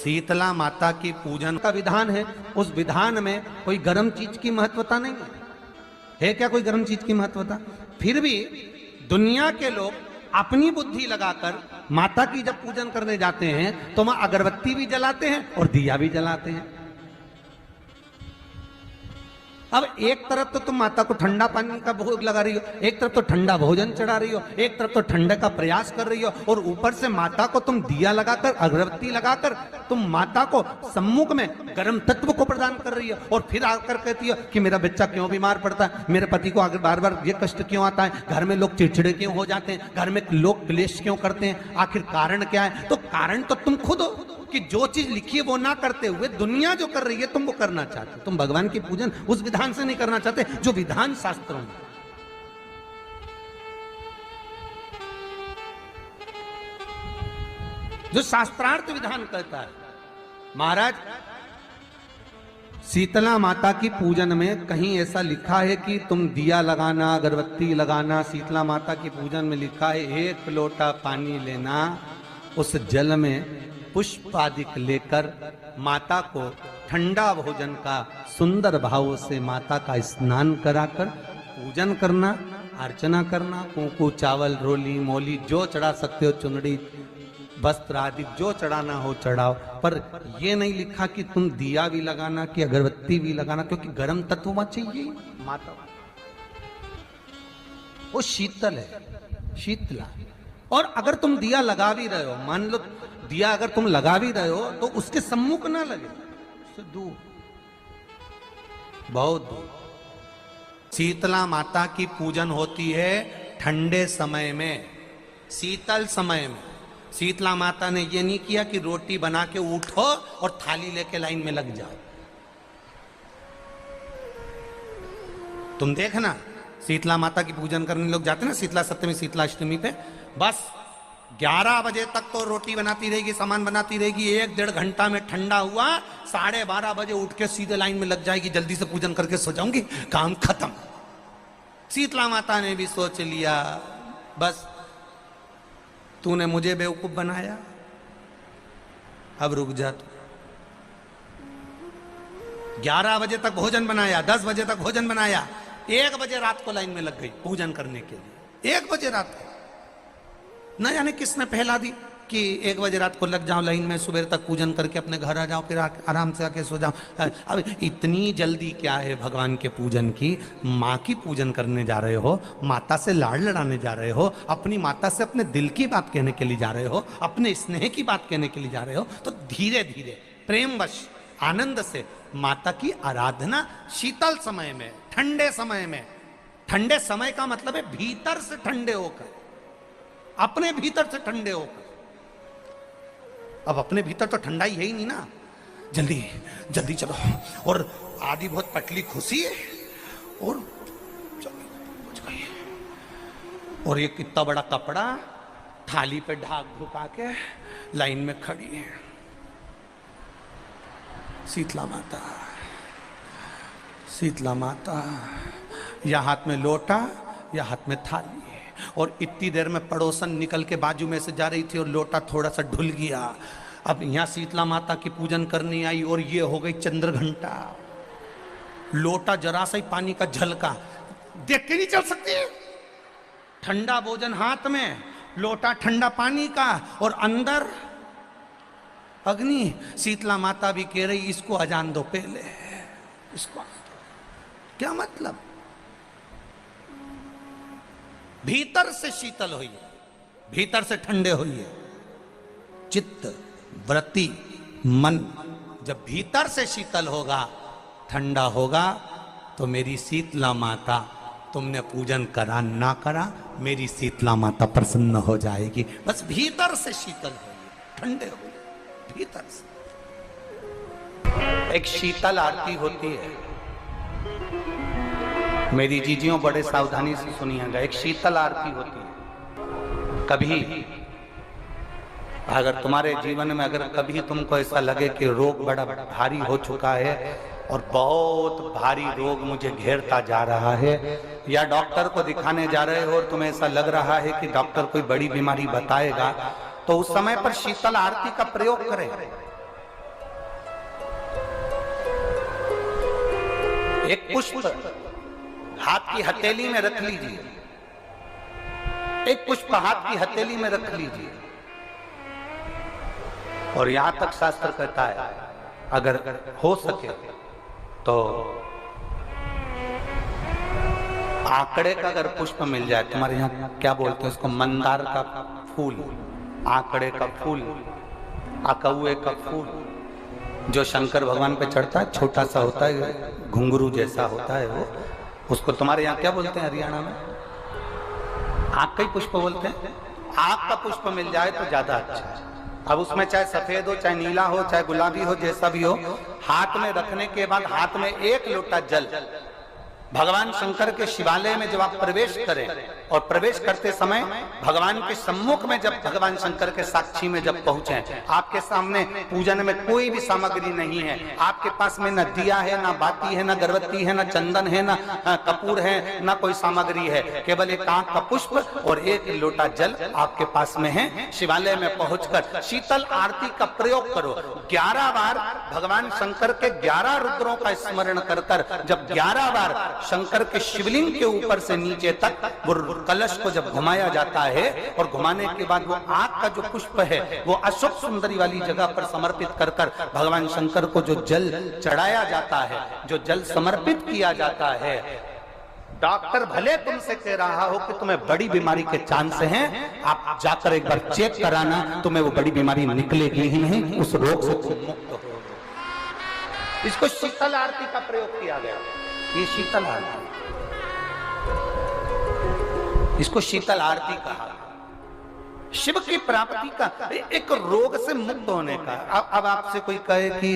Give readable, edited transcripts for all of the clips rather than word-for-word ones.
शीतला माता की पूजन का विधान है, उस विधान में कोई गर्म चीज की महत्वता नहीं है क्या? कोई गर्म चीज की महत्वता? फिर भी दुनिया के लोग अपनी बुद्धि लगाकर माता की जब पूजन करने जाते हैं तो वहां अगरबत्ती भी जलाते हैं और दिया भी जलाते हैं। अब एक तरफ तो तुम माता को ठंडा पानी का भोग लगा रही हो, एक तरफ तो ठंडा भोजन चढ़ा रही हो, एक तरफ तो ठंडे का प्रयास कर रही हो, और ऊपर से माता को तुम दिया लगाकर अगरबत्ती लगाकर तुम माता को सम्मुख में गर्म तत्व को प्रदान कर रही हो, और फिर आकर कहती हो कि मेरा बच्चा क्यों बीमार पड़ता है, मेरे पति को बार बार ये कष्ट क्यों आता है, घर में लोग चिड़चिड़े क्यों हो जाते हैं, घर में लोग क्लेश क्यों करते हैं, आखिर कारण क्या है? तो कारण तो तुम खुद हो कि जो चीज लिखी है वो ना करते हुए दुनिया जो कर रही है तुम वो करना चाहते हो। तुम भगवान की पूजन उस विधान से नहीं करना चाहते जो विधान शास्त्रों में। जो शास्त्रार्थ विधान कहता है। महाराज, शीतला माता की पूजन में कहीं ऐसा लिखा है कि तुम दिया लगाना, अगरबत्ती लगाना? शीतला माता की पूजन में लिखा है 1 लोटा पानी लेना, उस जल में पुष्प आदि लेकर माता को ठंडा भोजन का सुंदर भाव से माता का स्नान कराकर पूजन करना, अर्चना करना, कुंकू, चावल, रोली, मोली जो चढ़ा सकते हो, चुनरी, वस्त्र आदि जो चढ़ाना हो चढ़ाओ, पर यह नहीं लिखा कि तुम दिया भी लगाना कि अगरबत्ती भी लगाना, क्योंकि गर्म तत्व में चाहिए माता। वो शीतल है, शीतला। और अगर तुम दिया लगा भी रहे हो, मान लो दिया अगर तुम लगा भी रहे हो तो उसके सम्मुख ना लगे, उससे दूर, बहुत दूर। शीतला माता की पूजन होती है ठंडे समय में, शीतल समय में। शीतला माता ने ये नहीं किया कि रोटी बना के उठो और थाली लेके लाइन में लग जाओ। तुम देखना, शीतला माता की पूजन करने लोग जाते ना शीतला सप्तमी, शीतला अष्टमी पे, बस 11 बजे तक तो रोटी बनाती रहेगी, सामान बनाती रहेगी, 1-1.5 घंटा में ठंडा हुआ, 12:30 बजे उठ के सीधे लाइन में लग जाएगी, जल्दी से पूजन करके सो जाऊंगी, काम खत्म। शीतला माता ने भी सोच लिया, बस तूने मुझे बेवकूफ बनाया, अब रुक जा। 11 बजे तक भोजन बनाया, 10 बजे तक भोजन बनाया, 1 बजे रात को लाइन में लग गई पूजन करने के लिए। 1 बजे रात को न जाने किसने फैला दी कि 1 बजे रात को लग जाओ लाइन में, सुबह तक पूजन करके अपने घर आ जाओ, फिर आराम से आके सो जाओ। अब इतनी जल्दी क्या है भगवान के पूजन की? माँ की पूजन करने जा रहे हो, माता से लाड़ लड़ाने जा रहे हो, अपनी माता से अपने दिल की बात कहने के लिए जा रहे हो, अपने स्नेह की बात कहने के लिए जा रहे हो, तो धीरे धीरे प्रेमवश आनंद से माता की आराधना शीतल समय में, ठंडे समय में। ठंडे समय का मतलब है भीतर से ठंडे होकर, अपने भीतर से ठंडे होकर। अब अपने भीतर तो ठंडाई है ही नहीं ना, जल्दी जल्दी चलो, और आधी बहुत पतली खुशी है, और और ये कितना बड़ा कपड़ा थाली पे ढाक ढुका के लाइन में खड़ी है शीतला माता। शीतला माता, या हाथ में लोटा या हाथ में थाली, और इतनी देर में पड़ोसन निकल के बाजू में से जा रही थी और लोटा थोड़ा सा ढुल गया। अब यहां शीतला माता की पूजन करनी आई और ये हो गई चंद्र घंटा, लोटा जरा सा ही पानी का झलका, देख के नहीं चल सकती। ठंडा भोजन हाथ में, लोटा ठंडा पानी का, और अंदर अग्नि। शीतला माता भी कह रही इसको अजान दो पहले, इसको। क्या मतलब? भीतर से शीतल होइए, भीतर से ठंडे होइए। चित्त, वृत्ति, मन जब भीतर से शीतल होगा, ठंडा होगा, तो मेरी शीतला माता, तुमने पूजन करा ना करा, मेरी शीतला माता प्रसन्न हो जाएगी। बस भीतर से शीतल होइए, ठंडे होइए भीतर से। एक शीतल आरती होती है, मेरी जीजियों बड़े सावधानी से सुनिएगा। एक शीतल आरती होती है। कभी अगर तुम्हारे जीवन में अगर कभी तुमको ऐसा लगे कि रोग बड़ा भारी हो चुका है और बहुत भारी रोग मुझे घेरता जा रहा है, या डॉक्टर को दिखाने जा रहे हो और तुम्हें ऐसा लग रहा है कि डॉक्टर कोई बड़ी बीमारी बताएगा, तो उस समय पर शीतल आरती का प्रयोग करें। एक पुष्प हाथ की हथेली में रख लीजिए, एक पुष्प हाथ की हथेली में रख लीजिए। और यहां तक शास्त्र कहता है अगर हो सके तो आंकड़े का अगर पुष्प मिल जाए, तुम्हारे यहाँ क्या बोलते हैं उसको, मंदार का फूल, आंकड़े का फूल, अकौए का फूल, जो शंकर भगवान पे चढ़ता है, छोटा सा होता है, घुंघरू जैसा होता है वो, उसको तुम्हारे यहाँ क्या बोलते हैं हरियाणा में? आंख का ही पुष्प बोलते हैं। आंख का पुष्प मिल जाए तो ज्यादा अच्छा है। अब उसमें चाहे सफेद हो, चाहे नीला हो, चाहे गुलाबी हो, जैसा भी हो, हाथ में रखने के बाद हाथ में एक लोटा जल, भगवान शंकर के शिवालय में जब आप प्रवेश करें और प्रवेश करते समय भगवान के सम्मुख में जब भगवान शंकर के साक्षी में जब पहुंचे, आपके सामने पूजन में कोई भी सामग्री नहीं है, आपके पास में न दिया है, न बाती है, न गर्भवती है, न चंदन है, न कपूर है, न कोई सामग्री है, केवल एक आंख का पुष्प और एक लोटा जल आपके पास में है। शिवालय में पहुंचकर शीतल आरती का प्रयोग करो। 11 बार भगवान शंकर के 11 रुद्रों का स्मरण कर कर जब 11 बार शंकर के शिवलिंग के ऊपर से नीचे तक वो कलश को जब घुमाया जाता है और घुमाने के बाद वो आंख का जो पुष्प है वो अशोक सुंदरी वाली जगह पर समर्पित कर कर भगवान शंकर को जो जल चढ़ाया जाता है, जो जल समर्पित किया जाता है, डॉक्टर भले तुमसे कह रहा हो कि तुम्हें बड़ी बीमारी के चांस हैं, आप जाकर एक बार चेक कराना, तुम्हें वो बड़ी बीमारी निकलेगी ही नहीं, उस रोग से तुम मुक्त हो। इसको शीतल आरती का प्रयोग किया गया। ये शीतल आरती, इसको शीतल आरती कहा। शिव की प्राप्ति का, एक रोग से मुक्त होने का। अब आपसे कोई कहे कि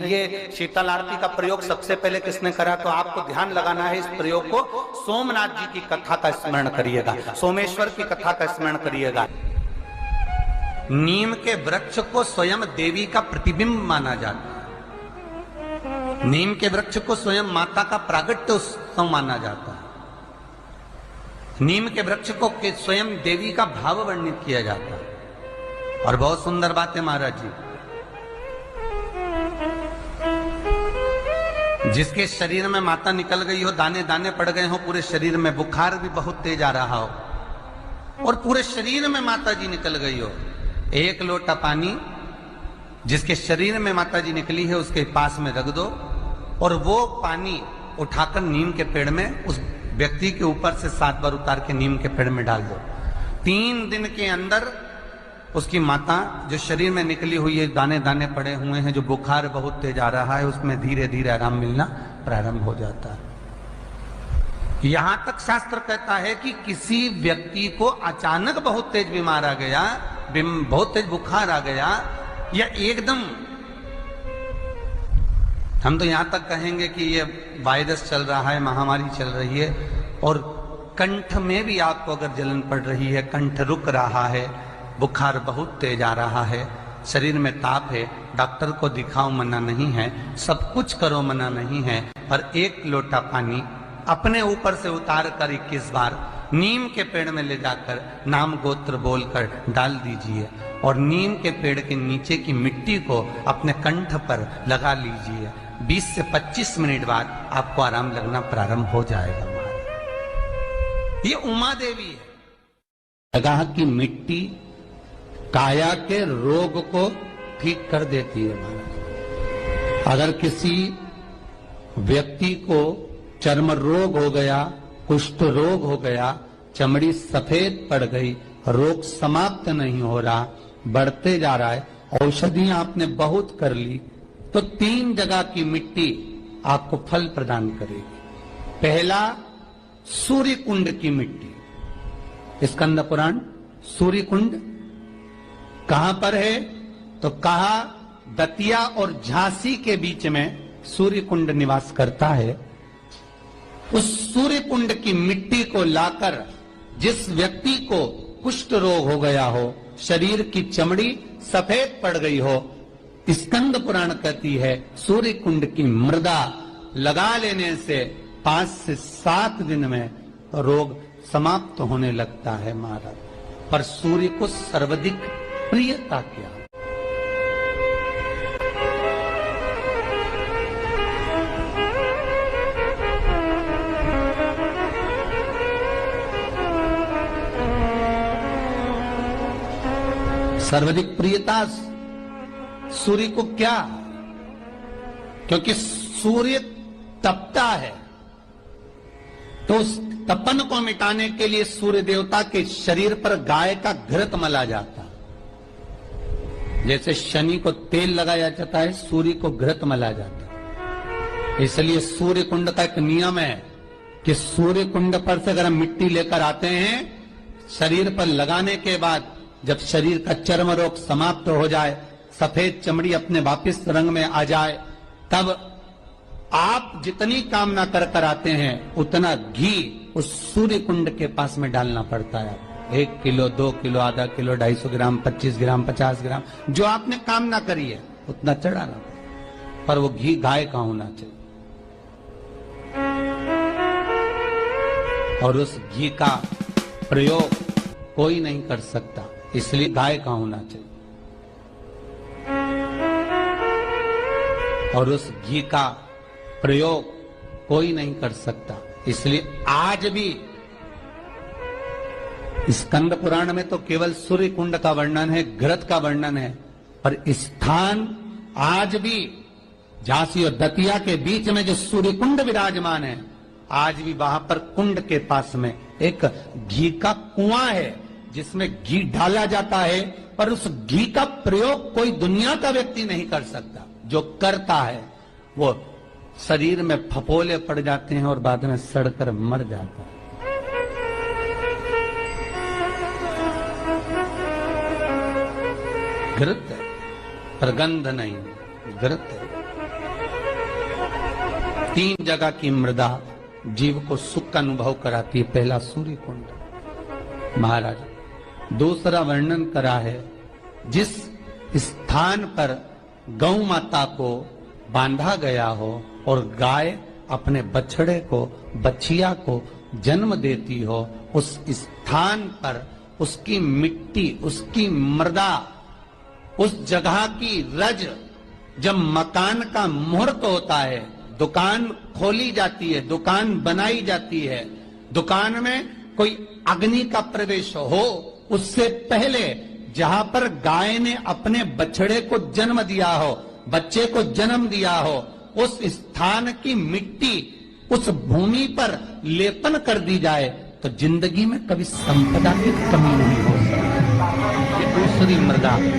ये शीतल आरती का प्रयोग सबसे पहले किसने करा, तो आपको ध्यान लगाना है इस प्रयोग को। सोमनाथ जी की कथा का स्मरण करिएगा, सोमेश्वर की कथा का स्मरण करिएगा। नीम के वृक्ष को स्वयं देवी का प्रतिबिंब माना जाता है। नीम के वृक्ष को स्वयं माता का प्रागट्य उत्सव माना जाता है। नीम के वृक्ष को स्वयं देवी का भाव वर्णित किया जाता है। और बहुत सुंदर बात है महाराज जी, जिसके शरीर में माता निकल गई हो, दाने दाने पड़ गए हो पूरे शरीर में, बुखार भी बहुत तेज आ रहा हो और पूरे शरीर में माता जी निकल गई हो, एक लोटा पानी जिसके शरीर में माता जी निकली है उसके पास में रख दो और वो पानी उठाकर नीम के पेड़ में उस व्यक्ति के ऊपर से 7 बार उतार के नीम के पेड़ में डाल दो। 3 दिन के अंदर उसकी माता जो शरीर में निकली हुई है, दाने दाने पड़े हुए हैं, जो बुखार बहुत तेज आ रहा है, उसमें धीरे धीरे आराम मिलना प्रारंभ हो जाता है। यहां तक शास्त्र कहता है कि किसी व्यक्ति को अचानक बहुत तेज बीमार आ गया, बहुत तेज बुखार आ गया, या एकदम, हम तो यहां तक कहेंगे कि ये वायरस चल रहा है, महामारी चल रही है, और कंठ में भी आपको अगर जलन पड़ रही है, कंठ रुक रहा है, बुखार बहुत तेज आ रहा है, शरीर में ताप है, डॉक्टर को दिखाओ मना नहीं है, सब कुछ करो मना नहीं है, पर एक लोटा पानी अपने ऊपर से उतार कर 21 बार नीम के पेड़ में ले जाकर नाम गोत्र बोलकर डाल दीजिए और नीम के पेड़ के नीचे की मिट्टी को अपने कंठ पर लगा लीजिए। 20 से 25 मिनट बाद आपको आराम लगना प्रारंभ हो जाएगा। ये उमा देवी है। जगह की मिट्टी काया के रोग को ठीक कर देती है महाराज। अगर किसी व्यक्ति को चर्म रोग हो गया, कुष्ठ रोग हो गया, चमड़ी सफेद पड़ गई, रोग समाप्त नहीं हो रहा, बढ़ते जा रहा है, औषधियां आपने बहुत कर ली, तो 3 जगह की मिट्टी आपको फल प्रदान करेगी। पहला, सूर्य कुंड की मिट्टी। स्कंद पुराण सूर्य कुंड कहां पर है, तो कहा दतिया और झांसी के बीच में सूर्य कुंड निवास करता है। उस सूर्य कुंड की मिट्टी को लाकर जिस व्यक्ति को कुष्ठ रोग हो गया हो, शरीर की चमड़ी सफेद पड़ गई हो, स्कंद पुराण कहती है सूर्य कुंड की मृदा लगा लेने से 5 से 7 दिन में रोग समाप्त होने लगता है महाराज। पर सूर्य को सर्वाधिक प्रियता क्या, सर्वाधिक प्रियता सूर्य को क्या? क्योंकि सूर्य तपता है, तो उस तपन को मिटाने के लिए सूर्य देवता के शरीर पर गाय का घृत मला जाता। जैसे शनि को तेल लगाया जाता है, सूर्य को घृत मला जाता। इसलिए सूर्य कुंड का एक नियम है कि सूर्य कुंड पर से अगर हम मिट्टी लेकर आते हैं, शरीर पर लगाने के बाद जब शरीर का चर्म रोग समाप्त हो जाए, सफेद चमड़ी अपने वापिस रंग में आ जाए, तब आप जितनी कामना कर आते हैं उतना घी उस सूर्य कुंड के पास में डालना पड़ता है। 1 किलो, 2 किलो, आधा किलो, 250 ग्राम, 25 ग्राम, 50 ग्राम, जो आपने कामना करी है उतना चढ़ाना। पर वो घी गाय का होना चाहिए, और उस घी का प्रयोग कोई नहीं कर सकता, इसलिए गाय का होना चाहिए। और उस घी का प्रयोग कोई नहीं कर सकता, इसलिए आज भी स्कंद पुराण में तो केवल सूर्य कुंड का वर्णन है, घृत का वर्णन है, पर स्थान आज भी झांसी और दतिया के बीच में जो सूर्य कुंड विराजमान है, आज भी वहां पर कुंड के पास में एक घी का कुआं है जिसमें घी डाला जाता है, पर उस घी का प्रयोग कोई दुनिया का व्यक्ति नहीं कर सकता। जो करता है वो शरीर में फपोले पड़ जाते हैं और बाद में सड़कर मर जाता है। घृत है, प्रगंध नहीं, घृत है। 3 जगह की मृदा जीव को सुख का अनुभव कराती है। पहला सूर्य कुंड महाराज, दूसरा वर्णन करा है जिस स्थान पर गौ माता को बांधा गया हो और गाय अपने बछड़े को, बछिया को जन्म देती हो, उस स्थान पर उसकी मिट्टी, उसकी मृदा, उस जगह की रज, जब मकान का मुहूर्त होता है, दुकान खोली जाती है, दुकान बनाई जाती है, दुकान में कोई अग्नि का प्रवेश हो, उससे पहले जहां पर गाय ने अपने बछड़े को जन्म दिया हो, बच्चे को जन्म दिया हो, उस स्थान की मिट्टी उस भूमि पर लेपन कर दी जाए तो जिंदगी में कभी संपदा की कमी नहीं हो सकती। ये दूसरी मृदा